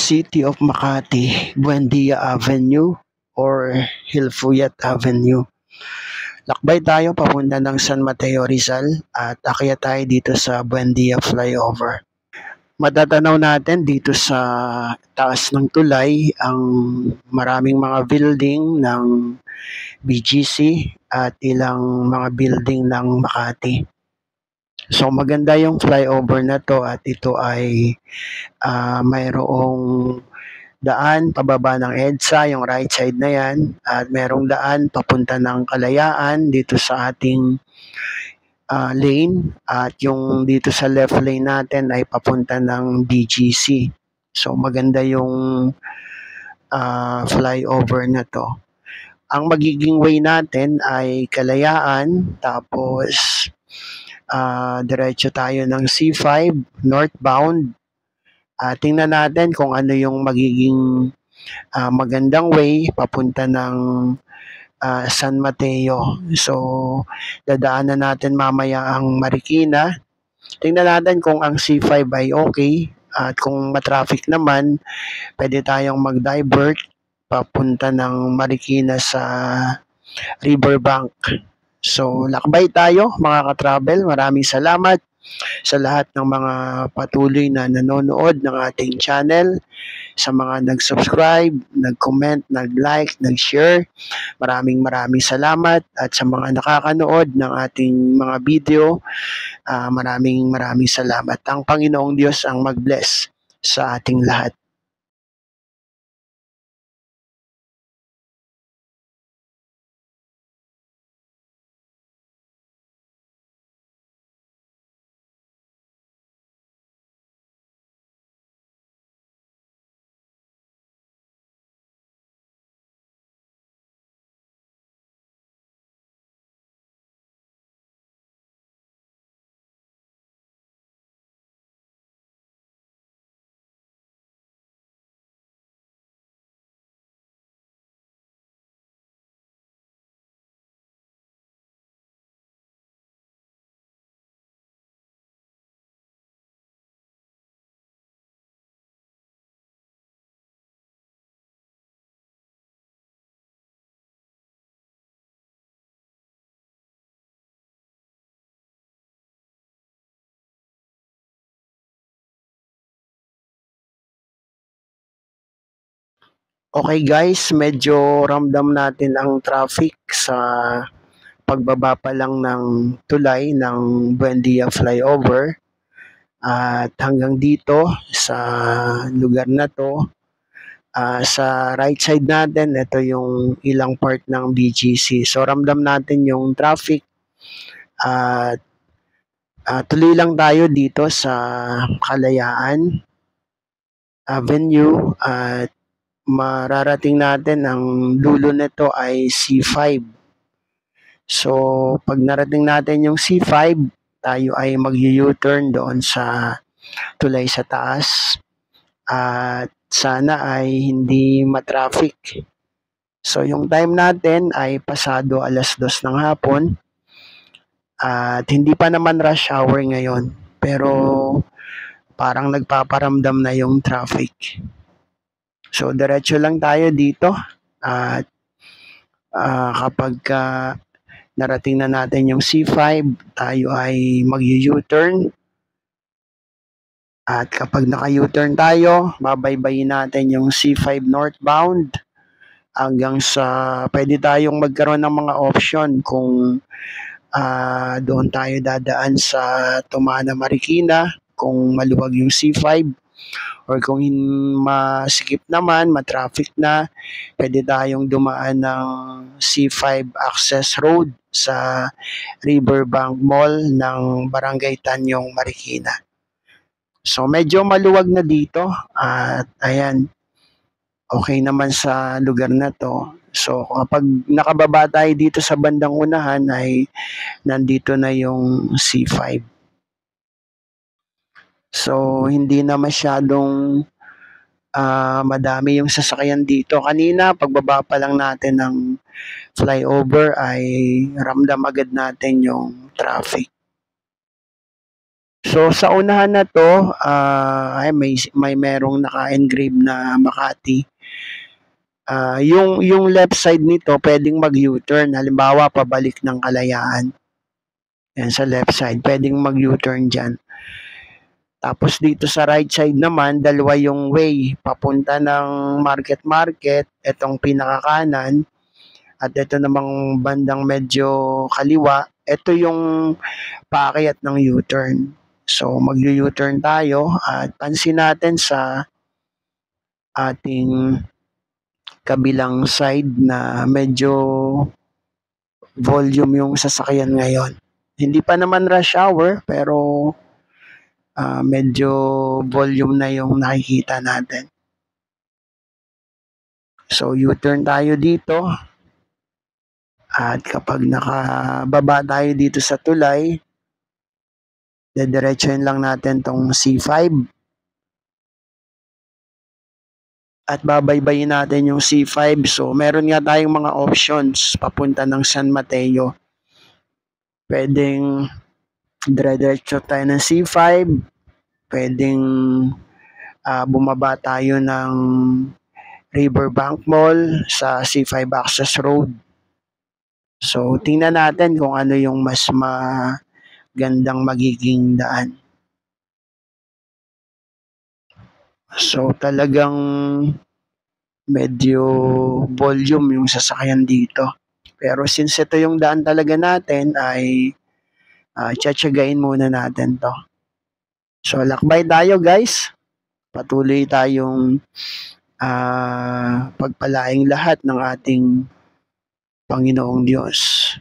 City of Makati, Buendia Avenue or Hilfuyat Avenue. Lakbay tayo papunta ng San Mateo Rizal at akyat tayo dito sa Buendia Flyover. Matatanaw natin dito sa taas ng tulay ang maraming mga building ng BGC at ilang mga building ng Makati. So maganda yung flyover na to at ito ay mayroong daan pababa ng EDSA, yung right side na yan, at merong daan papunta ng Kalayaan dito sa ating lane, at yung dito sa left lane natin ay papunta ng BGC. So maganda yung flyover na to. Ang magiging way natin ay Kalayaan, tapos diretso tayo ng C5 northbound. Tingnan natin kung ano yung magiging magandang way papunta ng San Mateo. So, dadaanan natin mamaya ang Marikina. Tingnan natin kung ang C5 ay okay. At kung matraffic naman, pwede tayong mag-divert papunta ng Marikina sa Riverbank. So, lakbay tayo mga ka-travel. Maraming salamat sa lahat ng mga patuloy na nanonood ng ating channel, sa mga nag-subscribe, nag-comment, nag-like, nag-share. Maraming salamat, at sa mga nakakanood ng ating mga video, maraming salamat. Ang Panginoong Diyos ang mag-bless sa ating lahat. Okay guys, medyo ramdam natin ang traffic sa pagbaba pa lang ng tulay ng Buendia Flyover. At hanggang dito sa lugar na to, sa right side natin, ito yung ilang part ng BGC. So ramdam natin yung traffic. At tuloy lang tayo dito sa Kalayaan Avenue, at mararating natin ang dulo nito ay C5. So, pag narating natin yung C5, tayo ay mag-U-turn doon sa tulay sa taas. At sana ay hindi matraffic. So, yung time natin ay pasado 2:00 ng hapon. At hindi pa naman rush hour ngayon. Pero parang nagpaparamdam na yung traffic. So, diretso lang tayo dito. At kapag narating na natin yung C5, tayo ay mag-U-turn. At kapag naka-U-turn tayo, babaybayin natin yung C5 northbound hanggang sa pwede tayong magkaroon ng mga option kung doon tayo dadaan sa Tumana Marikina kung maluwag yung C5, or kung masikip naman, matraffic na, pwede tayong dumaan ng C5 access road sa Riverbank Mall ng Barangay Tanyong, Marikina. So medyo maluwag na dito, at ayan, okay naman sa lugar na to. So kapag nakababa tayo dito sa bandang unahan ay nandito na yung C5. So hindi na masyadong madami yung sasakyan dito. Kanina pagbaba pa lang natin ng flyover ay ramdam agad natin yung traffic. So sa unahan na 'to, ay may merong naka-engrave na Makati. Yung left side nito puwedeng mag-U-turn, halimbawa pabalik ng Kalayaan, 'yan sa left side puwedeng mag-U-turn diyan. Tapos dito sa right side naman, dalawa yung way papunta ng Market Market, etong pinakakanan at ito namang bandang medyo kaliwa, ito yung paakyat ng U-turn. So mag-U-turn tayo at pansin natin sa ating kabilang side na medyo volume yung sasakyan ngayon. Hindi pa naman rush hour pero medyo volume na yung nakikita natin. So U-turn tayo dito at kapag nakababa tayo dito sa tulay, dediretsuhin lang natin tong C5 at babaybayin natin yung C5. So meron nga tayong mga options papunta ng San Mateo. Pwedeng dire-diretso tayo ng C5, pwedeng bumaba tayo ng Riverbank Mall sa C5 Access Road. So tingnan natin kung ano yung mas magandang magiging daan. So talagang medyo volume yung sasakyan dito. Pero since ito yung daan talaga natin ay tsatsagain muna natin to. So lakbay tayo guys. Patuloy tayong pagpalaing lahat ng ating Panginoong Diyos.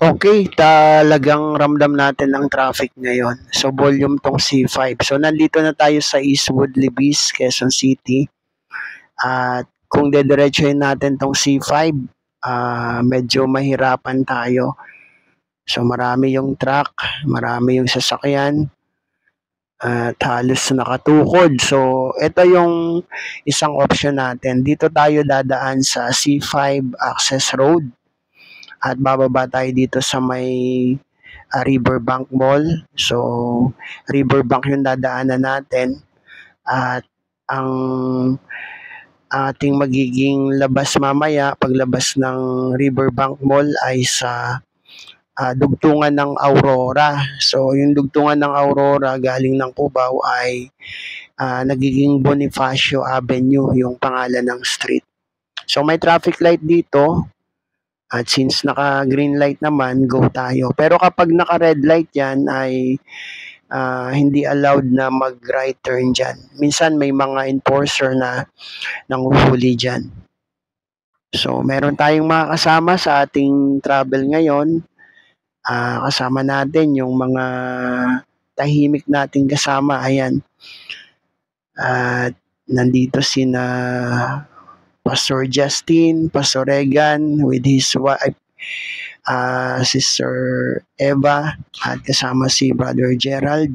Okay, talagang ramdam natin ang traffic ngayon. So volume tong C5. So nandito na tayo sa Eastwood, Libis, Quezon City. At kung dediretsuhin natin tong C5, medyo mahirapan tayo. So marami yung truck, marami yung sasakyan, at halos nakatukod. So ito yung isang option natin. Dito tayo dadaan sa C5 Access Road at bababa tayo dito sa may Riverbank Mall. So Riverbank yung dadaanan natin at ang ating magiging labas mamaya paglabas ng Riverbank Mall ay sa dugtungan ng Aurora. So yung dugtungan ng Aurora galing ng Cubao ay nagiging Bonifacio Avenue yung pangalan ng street. So may traffic light dito at since naka green light naman, go tayo. Pero kapag naka red light yan ay hindi allowed na mag right turn dyan. Minsan may mga enforcer na nanguhuli dyan. So meron tayong mga kasama sa ating travel ngayon. Kasama natin yung mga tahimik nating kasama. Ayan. At nandito sina Pastor Justin, Pastor Regan with his wife, Sister Eva, at kasama si Brother Gerald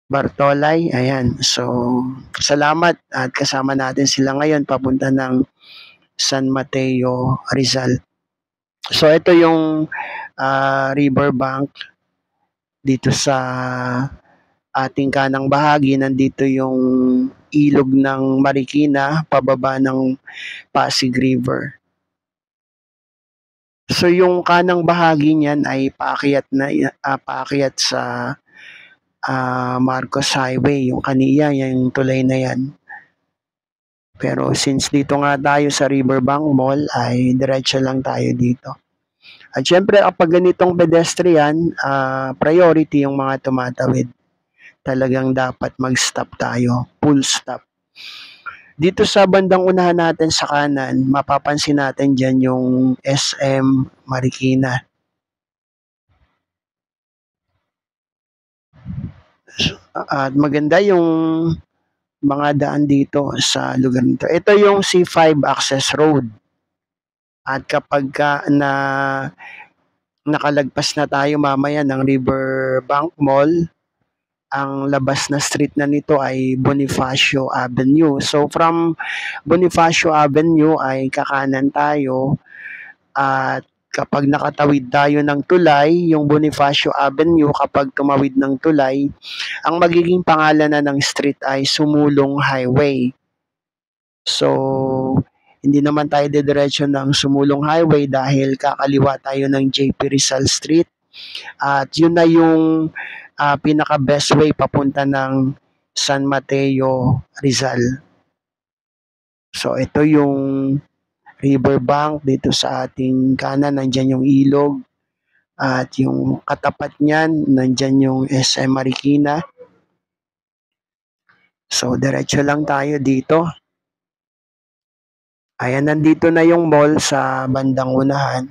Bartolay. Ayan. So, salamat at kasama natin sila ngayon papunta ng San Mateo, Rizal. So, ito yung riverbank dito sa ating kanang bahagi. Nandito yung ilog ng Marikina pababa ng Pasig River. So yung kanang bahagi niyan ay paakyat sa Marcos Highway, yung kaniya, yung tulay na yan. Pero since dito nga tayo sa Riverbank Mall ay diretso lang tayo dito. At syempre kapag ganitong pedestrian, priority yung mga tumatawid. Talagang dapat mag-stop tayo, full stop. Dito sa bandang unahan natin sa kanan, mapapansin natin dyan yung SM Marikina. At maganda yung mga daan dito sa lugar nito. Ito yung C5 access road. At kapag nakalagpas na tayo mamaya ng Riverbank Mall, ang labas na street na nito ay Bonifacio Avenue. So from Bonifacio Avenue ay kakanan tayo at kapag nakatawid tayo ng tulay, yung Bonifacio Avenue, kapag tumawid ng tulay, ang magiging pangalan na ng street ay Sumulong Highway. So, hindi naman tayo didiretso ng Sumulong Highway dahil kakaliwa tayo ng JP Rizal Street. At yun na yung pinaka-best way papunta ng San Mateo, Rizal. So, ito yung riverbank dito sa ating kanan. Nandyan yung ilog. At yung katapat niyan, nandyan yung SM Marikina. So, diretso lang tayo dito. Ayan, nandito na yung mall sa bandang unahan.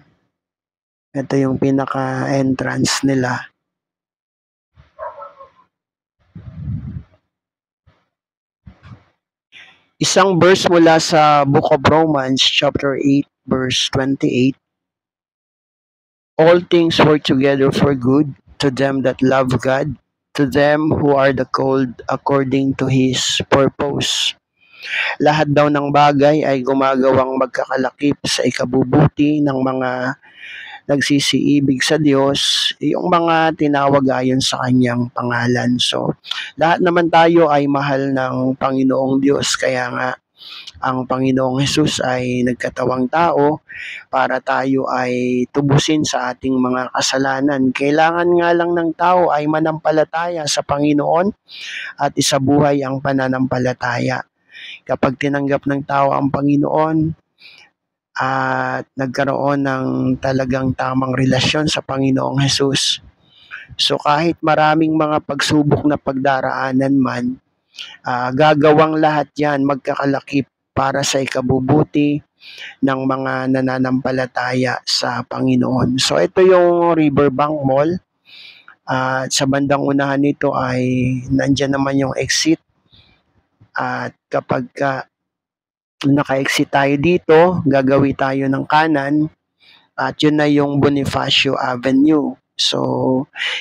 Ito yung pinaka-entrance nila. Isang verse mula sa Book of Romans, chapter 8, verse 28. All things work together for good to them that love God, to them who are the called according to His purpose. Lahat daw ng bagay ay gumagawang magkakalakip sa ikabubuti ng mga nagsisiibig sa Diyos, yung mga tinawag ayon sa kanyang pangalan. So, lahat naman tayo ay mahal ng Panginoong Diyos, kaya nga ang Panginoong Hesus ay nagkatawang tao para tayo ay tubusin sa ating mga kasalanan. Kailangan nga lang ng tao ay manampalataya sa Panginoon at isabuhay ang pananampalataya. Kapag tinanggap ng tao ang Panginoon, at nagkaroon ng talagang tamang relasyon sa Panginoong Hesus. So kahit maraming mga pagsubok na pagdaraanan man, gagawang lahat yan magkakalakip para sa ikabubuti ng mga nananampalataya sa Panginoon. So ito yung Riverbank Mall. At sa bandang unahan nito ay nandyan naman yung exit. At kapag naka-exit tayo dito, gagawi tayo ng kanan at yun na yung Bonifacio Avenue. So,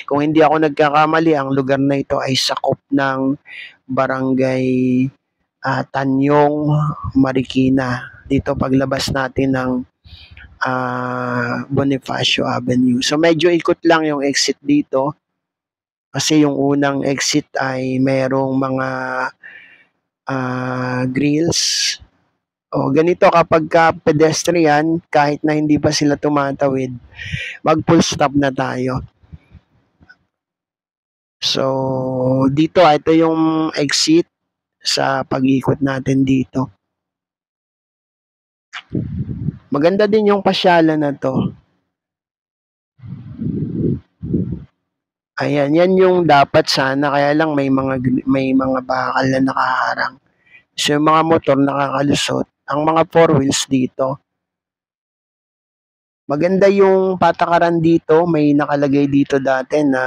kung hindi ako nagkakamali, ang lugar na ito ay sakop ng Barangay Tanyong, Marikina. Dito paglabas natin ng Bonifacio Avenue. So, medyo ikot lang yung exit dito kasi yung unang exit ay merong mga grills O ganito kapagka pedestrian, kahit na hindi pa sila tumatawid, mag-full stop na tayo. So, dito ito yung exit sa pag-ikot natin dito. Maganda din yung pasyalan na 'to. Ayan, yan yung dapat sana kaya lang may mga bakal na nakaharang. So, yung mga motor nakakalusot, ang mga four wheels dito. Maganda yung patakaran dito, may nakalagay dito dati na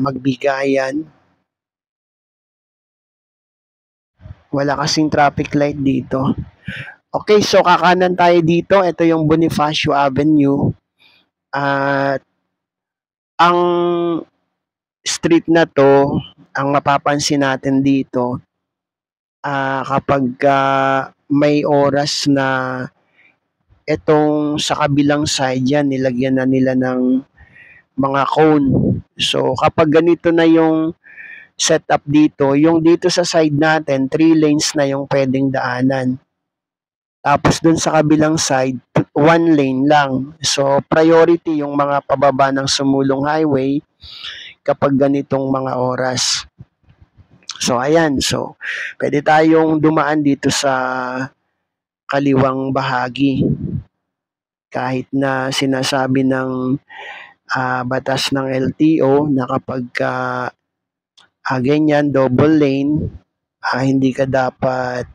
magbigayan. Wala kasing traffic light dito. Okay, so kakanan tayo dito. Ito yung Bonifacio Avenue. At ang street na to, ang mapapansin natin dito, kapag may oras na itong sa kabilang side yan, nilagyan na nila ng mga cone. So kapag ganito na yung setup dito, yung dito sa side natin, 3 lanes na yung pwedeng daanan. Tapos dun sa kabilang side, 1 lane lang. So priority yung mga pababa ng Sumulong Highway kapag ganitong mga oras. So ayan, so pwede tayong dumaan dito sa kaliwang bahagi. Kahit na sinasabi ng batas ng LTO na kapag ganyan, double lane, hindi ka dapat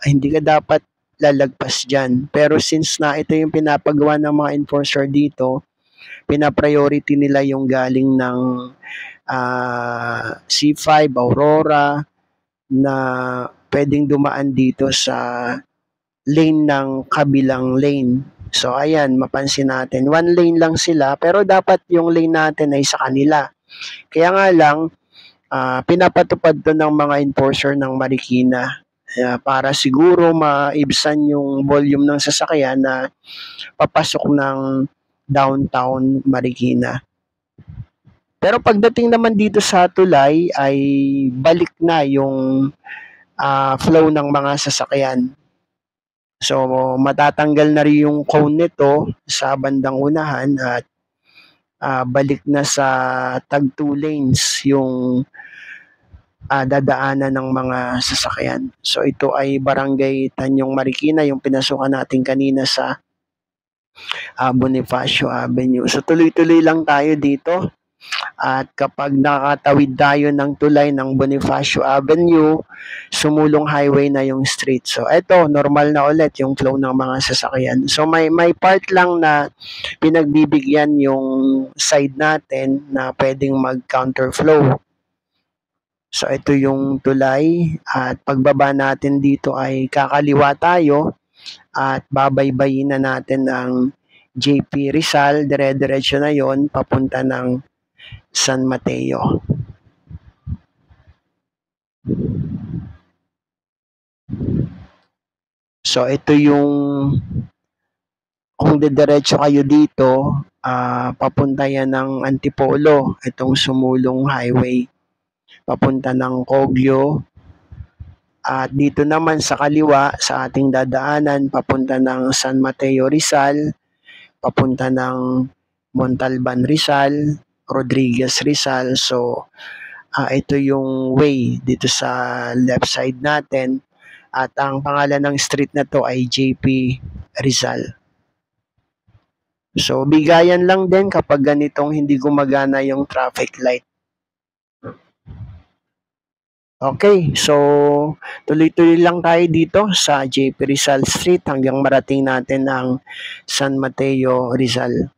hindi ka dapat lalagpas dyan. Pero since na ito yung pinapagawa ng mga enforcer dito, pina-priority nila yung galing ng C5, Aurora, na pwedeng dumaan dito sa lane ng kabilang lane. So ayan, mapansin natin, 1 lane lang sila pero dapat yung lane natin ay sa kanila. Kaya nga lang, pinapatupad to ng mga enforcer ng Marikina para siguro maibsan yung volume ng sasakyan na papasok ng downtown Marikina. Pero pagdating naman dito sa tulay ay balik na yung flow ng mga sasakyan. So matatanggal na rin yung cone nito sa bandang unahan at balik na sa tag 2 lanes yung dadaanan ng mga sasakyan. So ito ay Barangay Tanyong Marikina, yung pinasukan natin kanina sa Bonifacio Avenue. So tuloy-tuloy lang tayo dito. At kapag nakatawid tayo ng tulay ng Bonifacio Avenue, Sumulong Highway na yung street. So eto, normal na ulit yung flow ng mga sasakyan. So may part lang na pinagbibigyan yung side natin na pwedeng mag-counter flow. So ito yung tulay at pagbaba natin dito ay kakaliwa tayo at babaybayin na natin ang JP Rizal, dire-diretso na yon papunta ng San Mateo. So ito yung kung didiretso kayo dito, papunta yan ng Antipolo, itong Sumulong Highway, papunta ng Kogyo. At dito naman sa kaliwa, sa ating dadaanan, papunta ng San Mateo Rizal, papunta ng Montalban Rizal, Rodriguez Rizal. So, ito yung way dito sa left side natin. At ang pangalan ng street na to ay JP Rizal. So, bigayan lang din kapag ganitong hindi gumagana yung traffic light. Okay, so tuloy-tuloy lang tayo dito sa JP Rizal Street hanggang marating natin ang San Mateo Rizal.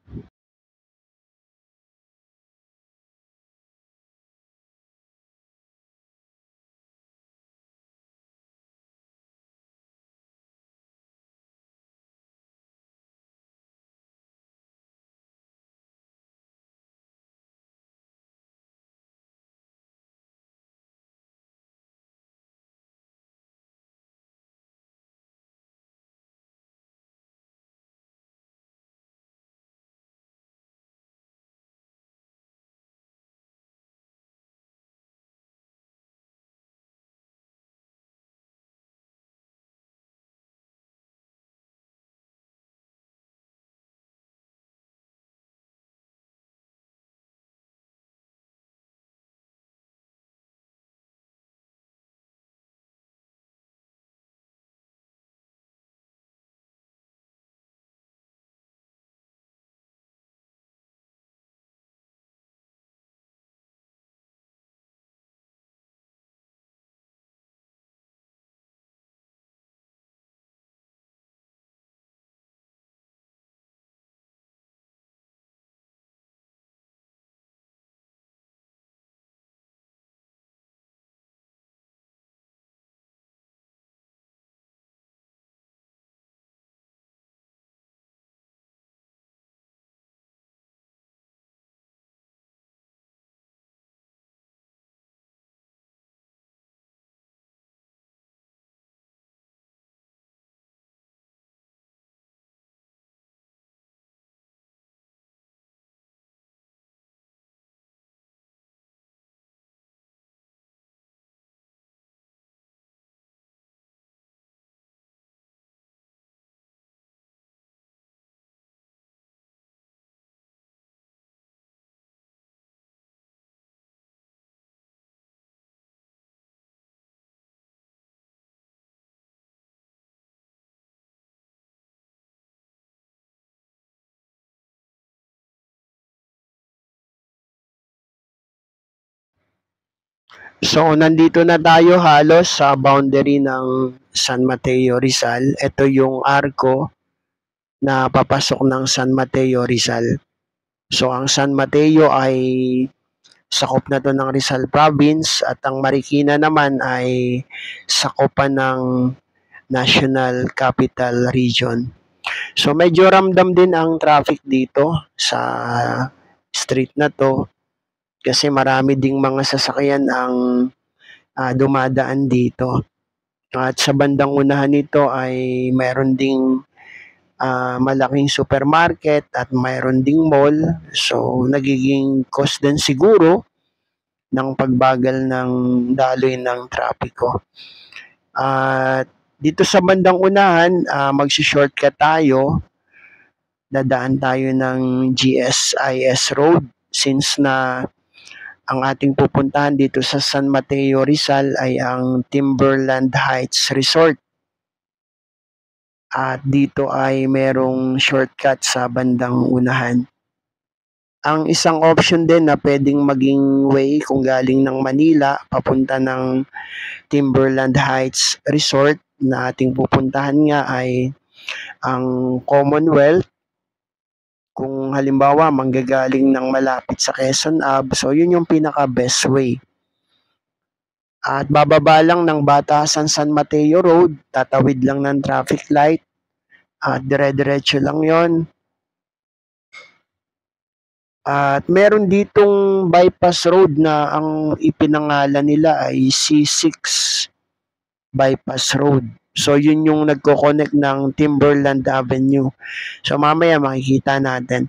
So, nandito na tayo halos sa boundary ng San Mateo, Rizal. Ito yung arko na papasok ng San Mateo, Rizal. So, ang San Mateo ay sakop na to ng Rizal Province at ang Marikina naman ay sakopan ng National Capital Region. So, medyo ramdam din ang traffic dito sa street na to kasi marami ding mga sasakyan ang dumadaan dito. At sa bandang unahan nito ay mayroon ding malaking supermarket at mayroon ding mall. So, nagiging cost din siguro ng pagbagal ng daloy ng trapiko. At dito sa bandang unahan, magsi-shortcut tayo. Dadaan tayo ng GSIS Road since na ang ating pupuntahan dito sa San Mateo, Rizal ay ang Timberland Heights Resort. At dito ay merong shortcut sa bandang unahan. Ang isang option din na pwedeng maging way kung galing ng Manila papunta ng Timberland Heights Resort na ating pupuntahan nga ay ang Commonwealth. Kung halimbawa manggagaling ng malapit sa Quezon Ave, so yun yung pinaka best way. At bababa lang ng Batasan San Mateo Road, tatawid lang ng traffic light at dire-diretso lang yon. At meron ditong bypass road na ang ipinangalan nila ay C6 bypass road. So yun yung nagko-connect ng Timberland Avenue. So mamaya makikita natin.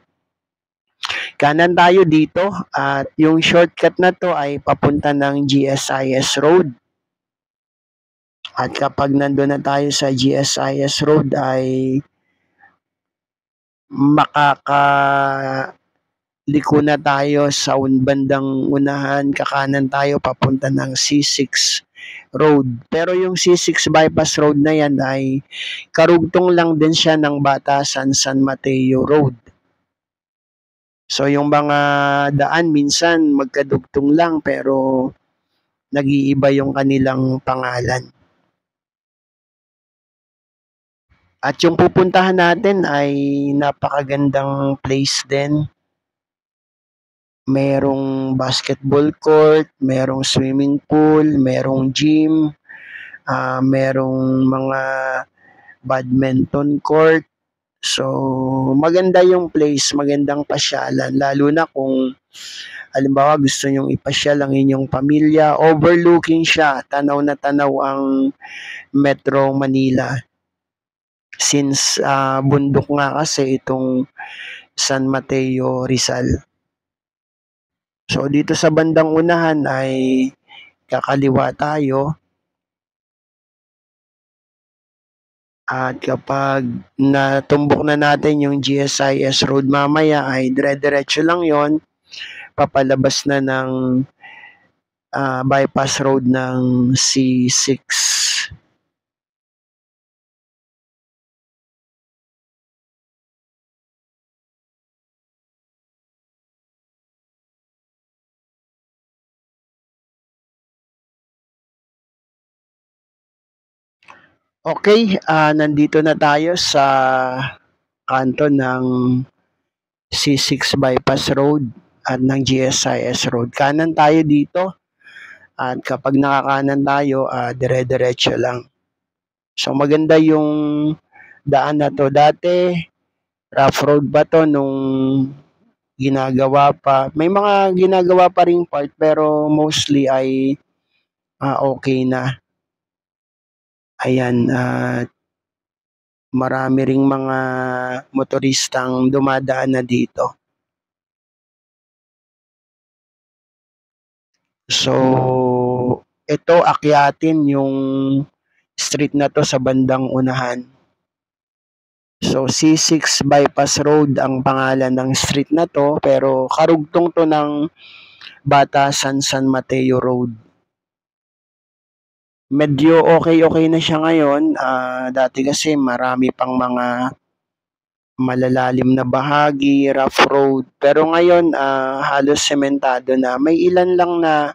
Kanan tayo dito at yung shortcut na to ay papunta ng GSIS Road. At kapag nandun na tayo sa GSIS Road ay liko na tayo sa bandang unahan, kakanan tayo papunta ng C6 Road. Pero yung C6 bypass road na yan ay karugtong lang din siya ng Batasan San Mateo Road. So yung mga daan minsan magkadugtong lang pero nag-iiba yung kanilang pangalan. At yung pupuntahan natin ay napakagandang place din. Merong basketball court, merong swimming pool, merong gym, merong mga badminton court. So, maganda yung place, magandang pasyalan. Lalo na kung, halimbawa, gusto nyong ipasyal ang inyong pamilya. Overlooking siya, tanaw na tanaw ang Metro Manila. Since bundok nga kasi itong San Mateo, Rizal. So, dito sa bandang unahan ay kakaliwa tayo. At kapag natumbok na natin yung GSIS Road mamaya ay dire-diretso lang yon, papalabas na ng bypass road ng C6. Okay, nandito na tayo sa kanto ng C6 bypass road at ng GSIS Road. Kanan tayo dito at kapag nakakanan tayo, dire-diretso lang. So maganda yung daan na to. Dati, rough road ba to nung ginagawa pa. May mga ginagawa pa ring part pero mostly ay okay na. Ayan, marami ring mga motoristang dumadaan na dito. So, ito akyatin yung street na to sa bandang unahan. So, C6 Bypass Road ang pangalan ng street na to pero karugtong to ng Batasan San Mateo Road. Medyo okay na siya ngayon. Dati kasi marami pang mga malalalim na bahagi, rough road. Pero ngayon, halos sementado na. May ilan lang na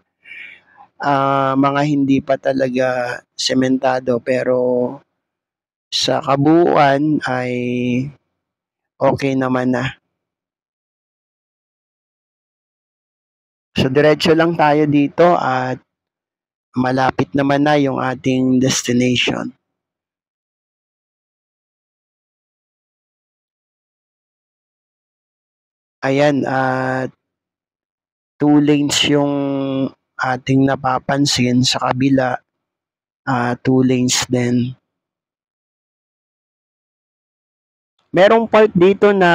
mga hindi pa talaga sementado pero sa kabuuan ay okay naman na. So diretso lang tayo dito at malapit naman na yung ating destination. Ayan, at 2 lanes yung ating napapansin sa kabila, 2 lanes din. Merong part dito na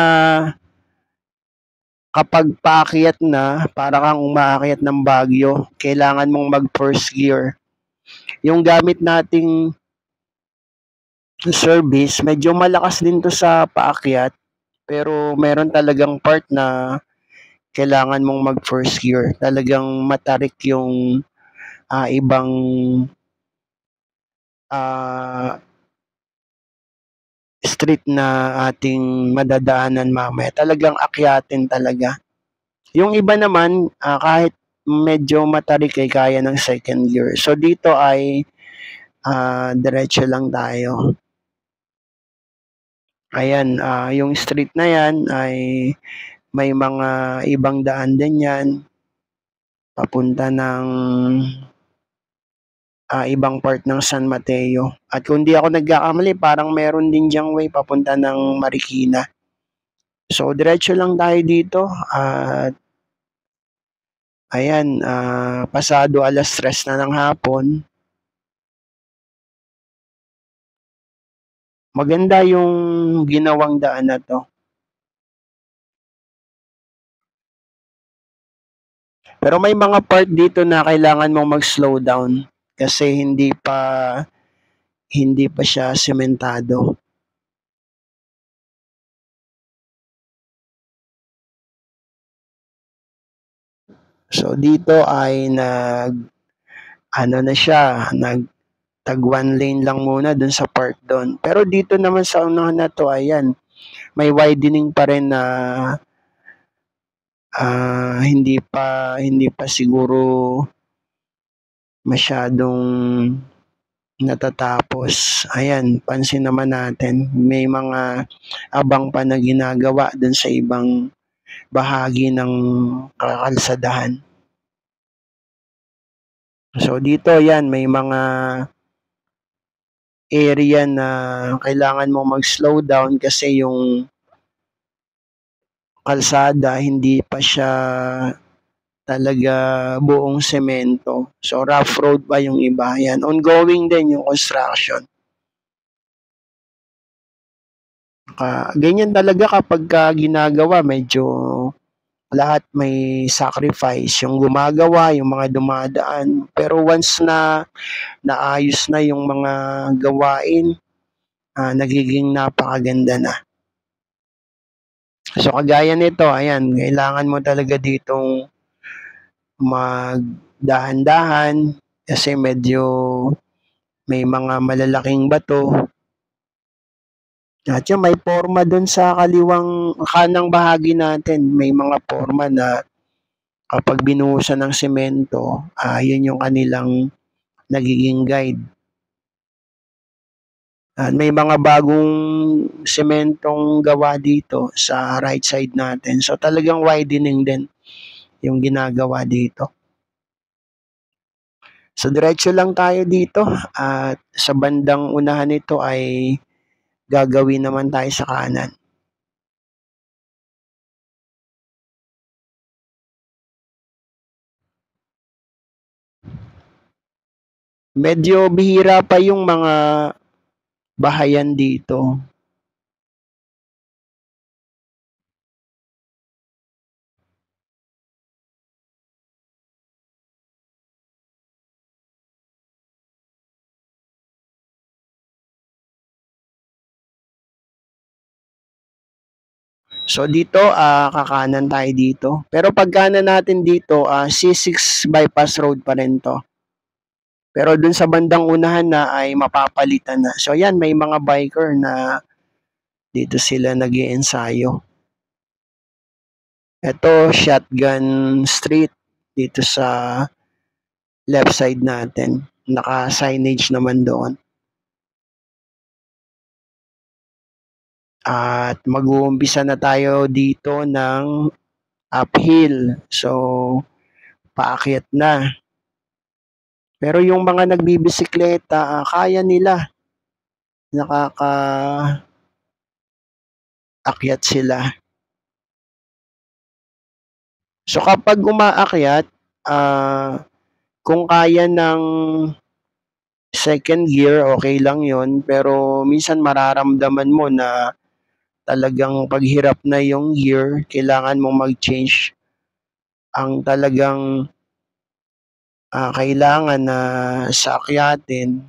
kapag paakyat na, para kang umaakyat ng Baguio, kailangan mong mag first gear. Yung gamit nating service, medyo malakas din to sa paakyat, pero meron talagang part na kailangan mong mag first gear. Talagang matarik yung ibang street na ating madadaanan mamaya. Talagang akyatin talaga. Yung iba naman, kahit medyo matarik ay kaya ng second gear. So dito ay diretso lang tayo. Ayan, yung street na yan ay may mga ibang daan din yan. Papunta ng ibang part ng San Mateo. At kung di ako nagkakamali, parang meron din diyang way papunta ng Marikina. So, diretso lang tayo dito. At ayan, pasado 3:00 na ng hapon. Maganda yung ginawang daan na to. Pero may mga part dito na kailangan mong mag-slow down kasi hindi pa siya sementado. So dito ay tag 1 lane lang muna dun sa part doon. Pero dito naman sa unahan na to, ayan, may widening pa rin na hindi pa siguro masyadong natatapos. Ayan, pansin naman natin, may mga abang pa na ginagawa dun sa ibang bahagi ng kakalsadahan. So dito, yan, may mga area na kailangan mo mag-slow down kasi yung kalsada hindi pa siya talaga buong semento. So rough road pa yung iba. Yan, ongoing din yung construction. Ganyan talaga kapag ginagawa, medyo lahat may sacrifice. Yung gumagawa, yung mga dumadaan. Pero once na naayos na yung mga gawain, nagiging napakaganda na. So kagaya nito, ayan, kailangan mo talaga ditong magdahan-dahan kasi medyo may mga malalaking bato. At yun, may forma dun sa kanang bahagi natin. May mga forma na kapag binuhusan ng semento, yun yung kanilang nagiging guide. At may mga bagong sementong gawa dito sa right side natin. So talagang widening din yung ginagawa dito. So diretso lang tayo dito at sa bandang unahan nito ay gagawin naman tayo sa kanan. Medyo bihira pa yung mga bahayan dito. So dito, kakanan tayo dito. Pero pagkanan natin dito, C6 bypass road pa rin to. Pero dun sa bandang unahan na ay mapapalitan na. So yan, may mga biker na dito sila nag-iensayo. Ito, Shotgun Street dito sa left side natin. Naka-signage naman doon. At mag-uumpisa na tayo dito ng uphill. So, paakyat na. Pero yung mga nagbibisikleta, kaya nila. Nakaka-akyat sila. So, kapag umaakyat, kung kaya ng second gear, okay lang yon. Pero minsan mararamdaman mo na talagang paghirap na yung gear, kailangan mong mag-change. Ang talagang kailangan na sa akyatin,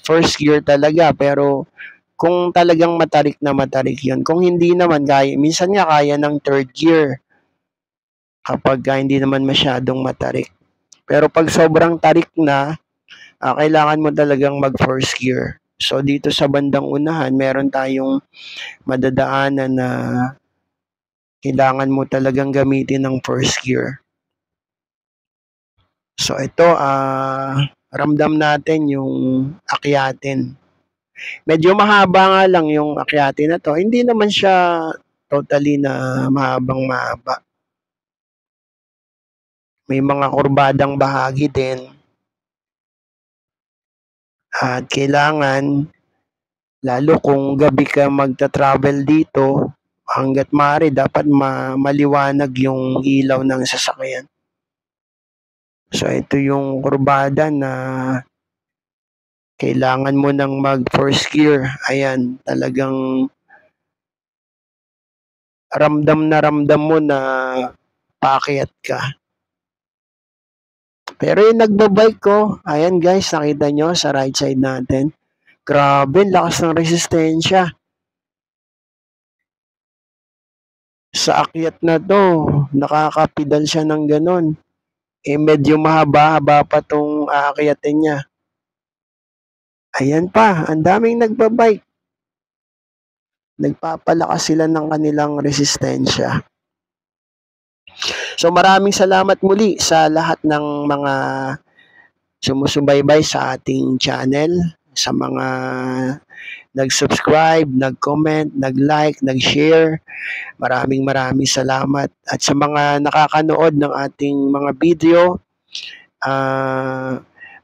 first gear talaga. Pero kung talagang matarik na matarik yun. Kung hindi naman, kaya, minsan nga kaya ng third gear kapag hindi naman masyadong matarik. Pero pag sobrang tarik na, kailangan mo talagang mag first gear. So dito sa bandang unahan, meron tayong madadaanan na kailangan mo talagang gamitin ng first gear. So ito, ramdam natin yung akyatin. Medyo mahaba nga lang yung akyatin na to. Hindi naman siya totally na mahabang mahaba. May mga kurbadang bahagi din. At kailangan, lalo kung gabi ka magta-travel dito, hanggat maaari dapat maliwanag yung ilaw ng sasakyan. So ito yung kurbada na kailangan mo nang mag first gear. Ayan, talagang ramdam mo na paakyat ka. Pero yung nagbabike ko, ayan guys, nakita nyo sa right side natin. Grabe, lakas ng resistensya. Sa akyat na to, nakakapidal siya ng ganun. Medyo mahaba-haba pa tong aakyatin niya. Ayan pa, ang daming nagbabike. Nagpapalakas sila ng kanilang resistensya. So maraming salamat muli sa lahat ng mga sumusubaybay sa ating channel, sa mga nag-subscribe, nag-comment, nag-like, nag-share. Maraming salamat. At sa mga nakakanood ng ating mga video,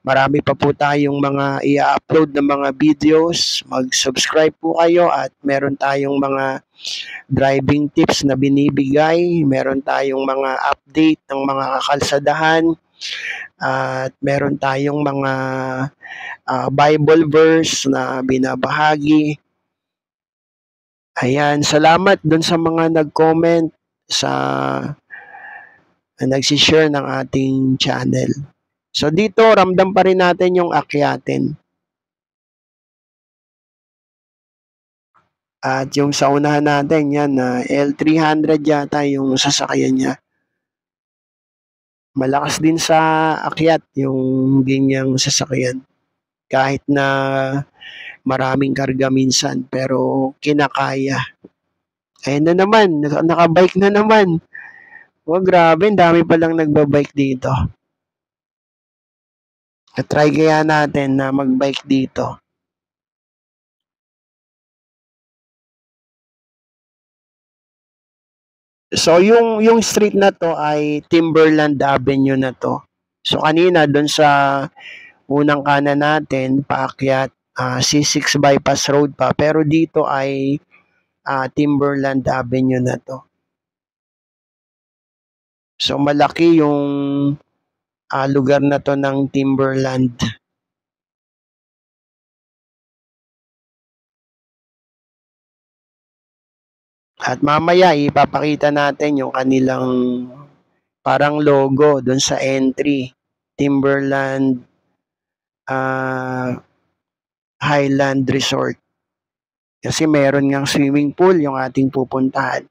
marami pa po tayong mga i-upload na mga videos. Mag-subscribe po kayo at meron tayong mga driving tips na binibigay. Meron tayong mga update ng mga kakalsadahan. At meron tayong mga Bible verse na binabahagi. Ayan, salamat dun sa mga nag-comment sa nagsishare ng ating channel. So dito, ramdam pa rin natin yung akyatin. At yung sa unahan natin, yan, L300 yata yung sasakyan niya. Malakas din sa akyat yung ganyang sasakyan. Kahit na maraming karga minsan, pero kinakaya. Ayun na naman, nakabike na naman. Oh, grabe, dami palang nagbabike dito. Try kaya natin na magbike dito. So yung street na to ay Timberland Avenue na to. So kanina doon sa unang kanan natin paakyat C6 Bypass Road pa, pero dito ay Timberland Avenue na to. So malaki yung lugar na to ng Timberland. At mamaya ipapakita natin yung kanilang parang logo doon sa entry. Timberland Highland Resort. Kasi meron ngang swimming pool yung ating pupuntahan.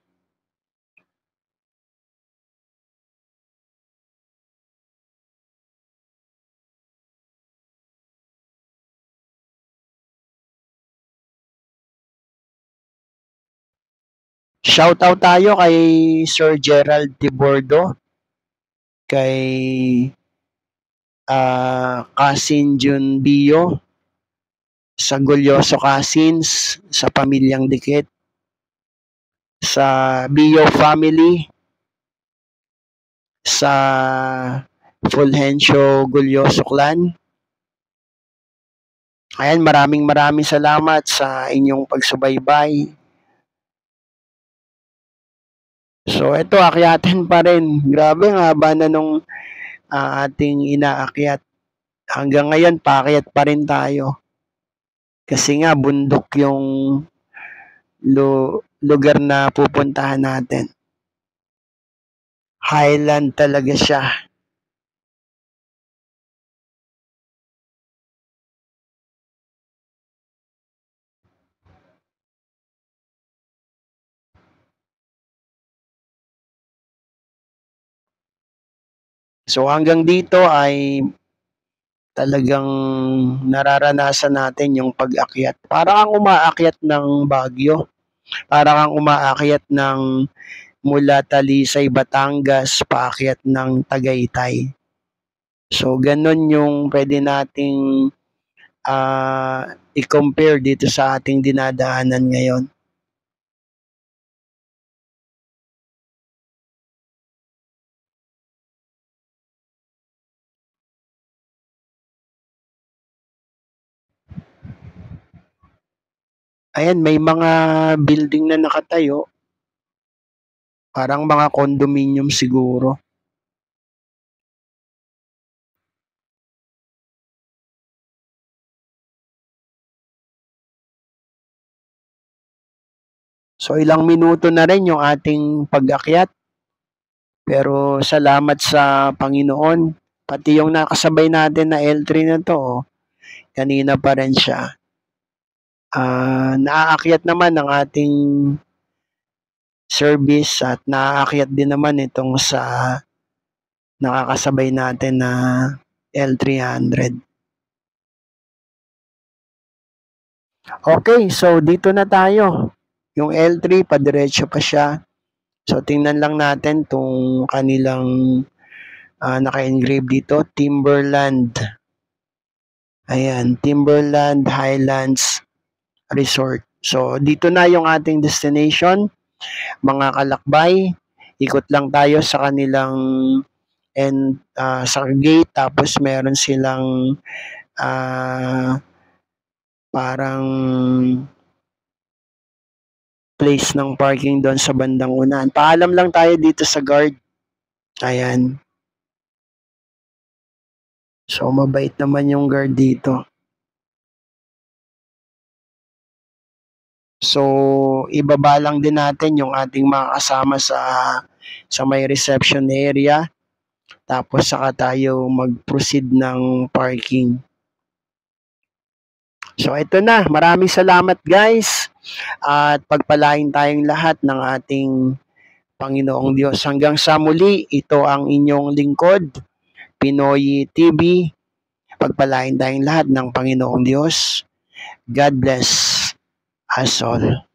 Shoutout tayo kay Sir Gerald De Bordo, kay Cousin Jun Bio, sa Gulyoso Cousins, sa Pamilyang Dikit, sa Bio Family, sa Fulgencio Gulyoso Clan. Ayan, maraming salamat sa inyong pagsubaybay. So, ito, akyatin pa rin. Grabe, ang haba na nung ating inaakyat. Hanggang ngayon, paakyat pa rin tayo. Kasi nga, bundok yung lugar na pupuntahan natin. Highland talaga siya. So hanggang dito ay talagang nararanasan natin yung pag-akyat. Para kang umaakyat ng Baguio. Para kang umaakyat ng mula Talisay, Batangas, paakyat ng Tagaytay. So ganun yung pwede nating i-compare dito sa ating dinadaanan ngayon. Ayan, may mga building na nakatayo. Parang mga condominium siguro. So ilang minuto na rin yung ating pag-akyat. Pero salamat sa Panginoon. Pati yung nakasabay natin na L3 na to, kanina pa rin siya. Naaakyat naman ang ating service at naaakyat din naman itong sa nakakasabay natin na L300. Okay, so dito na tayo. Yung L3, padiretso pa siya. So tingnan lang natin tong kanilang naka-engrave dito, Timberland. Ayan, Timberland Highlands Resort. So dito na yung ating destination. Mga kalakbay, ikot lang tayo sa kanilang sa gate, tapos meron silang parang place ng parking doon sa bandang unahan. Paalam lang tayo dito sa guard. Ayan. So mabait naman yung guard dito. So ibaba lang din natin yung ating mga kasama sa may reception area. Tapos saka tayo mag-proceed ng parking. So ito na, maraming salamat guys. At pagpalain tayong lahat ng ating Panginoong Diyos. Hanggang sa muli, ito ang inyong lingkod, Pinoy TV. Pagpalain tayong lahat ng Panginoong Diyos. God bless us all.